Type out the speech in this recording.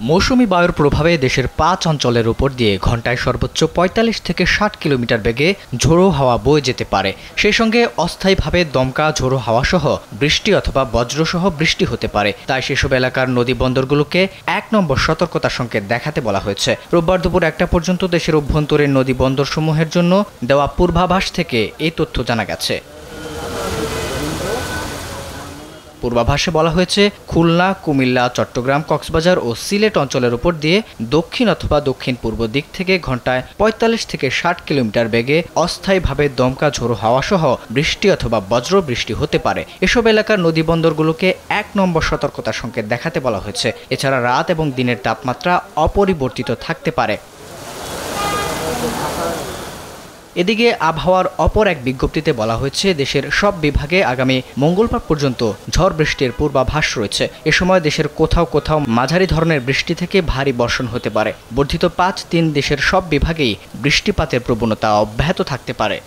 মৌসুমী বায়ুর প্রভাবে দেশের ৫ অঞ্চলের উপর দিয়ে ঘন্টায় সর্বোচ্চ ৪৫ থেকে ৬০ কিলোমিটার বেগে ঝোড়ো হাওয়া বয়ে যেতে পারে। সেই সঙ্গে অস্থায়ীভাবে দমকা ঝোড়ো হাওয়াসহ বৃষ্টি অথবা বজ্রসহ বৃষ্টি হতে পারে। তাই সেসব এলাকার নদী বন্দরগুলোকে ১ নম্বর সতর্কতার সংকেত দেখাতে বলা হয়েছে। রোববার দুপুর ১টা পর্যন্ত দেশের অভ্যন্তরীণ নদী বন্দরসমূহের জন্য দেওয়া পূর্বাভাস থেকে এই তথ্য জানা গেছে। পূর্বাভাসে বলা হয়েছে, খুলনা, কুমিল্লা, চট্টগ্রাম, কক্সবাজার ও সিলেট অঞ্চলের উপর দিয়ে দক্ষিণ অথবা দক্ষিণ পূর্ব দিক থেকে ঘন্টায় ৪৫ থেকে ৬০ কিলোমিটার বেগে অস্থায়ীভাবে দমকা ঝোড়ো হাওয়াসহ বৃষ্টি অথবা বজ্র বৃষ্টি হতে পারে। এসব এলাকার নদী বন্দরগুলোকে ১ নম্বর সতর্কতার সংকেত দেখাতে বলা হয়েছে। এছাড়া রাত এবং দিনের তাপমাত্রা অপরিবর্তিত থাকতে পারে। এদিকে আবহাওয়ার অপর এক বিজ্ঞপ্তিতে বলা হয়েছে, দেশের সব বিভাগে আগামী মঙ্গলবার পর্যন্ত ঝড় বৃষ্টির পূর্বাভাস রয়েছে। এ সময় দেশের কোথাও কোথাও মাঝারি ধরনের বৃষ্টি থেকে ভারী বর্ষণ হতে পারে। বর্ধিত ৫ দিন দেশের সব বিভাগেই বৃষ্টিপাতের প্রবণতা অব্যাহত থাকতে পারে।